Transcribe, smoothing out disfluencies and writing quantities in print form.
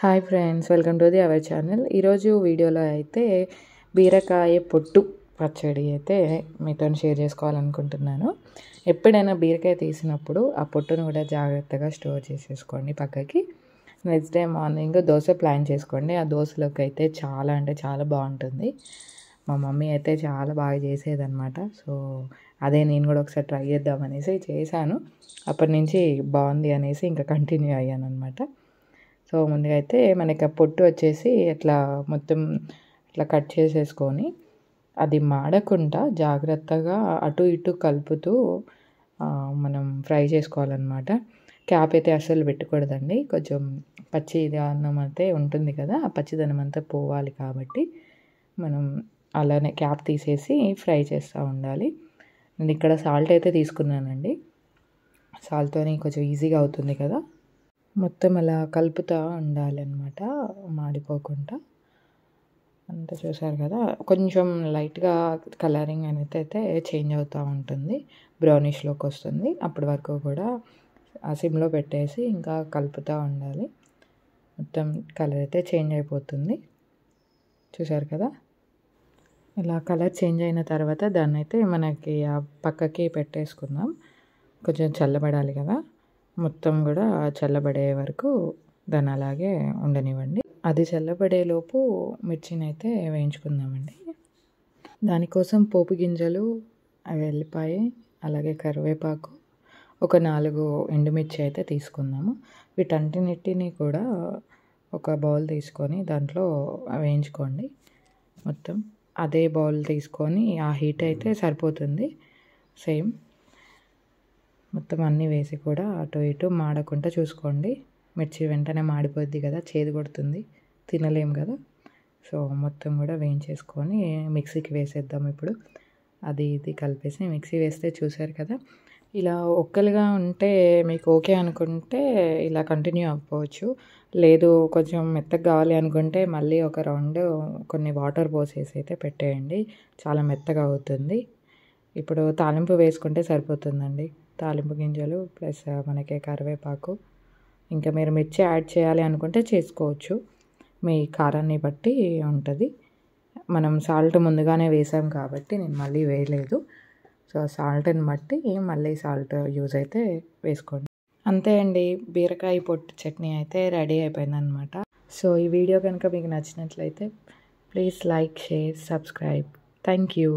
Hi friends, welcome to our channel. ఈరోజు వీడియోలో అయితే బీరకాయ పొట్టు పచ్చడి అయితే మీతో షేర్ చేసుకోవాలనుకుంటున్నాను. ఎప్పుడైనా బీరకాయ తీసినప్పుడు ఆ పొట్టును కూడా జాగ్రత్తగా స్టోర్ చేసేసుకోండి పక్కకి. Next day morning dosa plan చేసుకోండి. ఆ దోశలోకి అయితే చాలా అంటే చాలా బాగుంటుంది. మా మమ్మీ అయితే చాలా బాగా చేసేదన్నమాట. సో అదే నేను కూడా ఒకసారి ట్రై చేద్దామనేసి చేశాను. అప్పటి నుంచి బాగుంది అనేసి ఇంకా కంటిన్యూ అయ్యాను అనమాట. సో ముందుగా అయితే మనకి ఆ పొట్టు వచ్చేసి ఇట్లా మొత్తం ఇట్లా కట్ చేసేసుకొని అది మాడకుండా జాగ్రత్తగా అటు ఇటు కలుపుతూ మనం ఫ్రై చేసుకోవాలన్నమాట. క్యాప్ అయితే అస్సలు పెట్టకూడదండి. కొంచెం పచ్చిదనం అయితే ఉంటుంది కదా, ఆ పచ్చిదనం అంతా పోవాలి కాబట్టి మనం అలానే క్యాప్ తీసేసి ఫ్రై చేస్తూ ఉండాలి. నేను ఇక్కడ సాల్ట్ అయితే తీసుకున్నానండి. సాల్ట్తోని కొంచెం ఈజీగా అవుతుంది కదా. మొత్తం అలా కలుపుతూ ఉండాలన్నమాట, మాడిపోకుండా. అంతా చూసారు కదా, కొంచెం లైట్గా కలరింగ్ అనేది అయితే చేంజ్ అవుతూ ఉంటుంది, బ్రౌనిష్లోకి వస్తుంది. అప్పటి వరకు కూడా సిమ్లో పెట్టేసి ఇంకా కలుపుతూ ఉండాలి. మొత్తం కలర్ అయితే చేంజ్ అయిపోతుంది, చూసారు కదా. ఇలా కలర్ చేంజ్ అయిన తర్వాత దాన్ని అయితే మనకి ఆ పక్కకి పెట్టేసుకుందాం. కొంచెం చల్లబడాలి కదా, మొత్తం కూడా చల్లబడే వరకు దాన్ని అలాగే ఉండనివ్వండి. అది చల్లబడేలోపు మిర్చిని అయితే వేయించుకుందామండి. దానికోసం పోపు గింజలు, వెల్లిపాయ, అలాగే కరివేపాకు, ఒక 4 ఎండుమిర్చి అయితే తీసుకుందాము. వీటన్నిటిని కూడా ఒక బౌల్ తీసుకొని దాంట్లో వేయించుకోండి. మొత్తం అదే బౌల్ తీసుకొని ఆ హీట్ అయితే సరిపోతుంది. సేమ్ మొత్తం అన్నీ వేసి కూడా అటు ఇటు మాడకుండా చూసుకోండి. మిర్చి వెంటనే మాడిపోద్ది కదా, చేదు కొడుతుంది, తినలేం కదా. సో మొత్తం కూడా వేయించేసుకొని మిక్సీకి వేసేద్దాం. ఇప్పుడు అది ఇది కలిపేసి మిక్సీ వేస్తే చూసారు కదా, ఇలా ఒక్కలుగా ఉంటే మీకు ఓకే అనుకుంటే ఇలా కంటిన్యూ అవ్వచ్చు. లేదు కొంచెం మెత్తగా కావాలి అనుకుంటే మళ్ళీ ఒక రౌండ్ కొన్ని వాటర్ పోసేసి అయితే పెట్టేయండి, చాలా మెత్తగా అవుతుంది. ఇప్పుడు తాలింపు వేసుకుంటే సరిపోతుందండి. తాలింపు గింజలు ప్లస్ మనకి కరివేపాకు, ఇంకా మీరు మిర్చి యాడ్ చేయాలి అనుకుంటే చేసుకోవచ్చు, మీ కారాన్ని బట్టి ఉంటుంది. మనం సాల్ట్ ముందుగానే వేసాం కాబట్టి నేను మళ్ళీ వేయలేదు. సో సాల్ట్ని బట్టి మళ్ళీ సాల్ట్ యూజ్ అయితే వేసుకోండి. అంతే అండి, బీరకాయ పొట్టు చట్నీ అయితే రెడీ అయిపోయిందనమాట. సో ఈ వీడియో కనుక మీకు నచ్చినట్లయితే please like, share, subscribe. Thank you.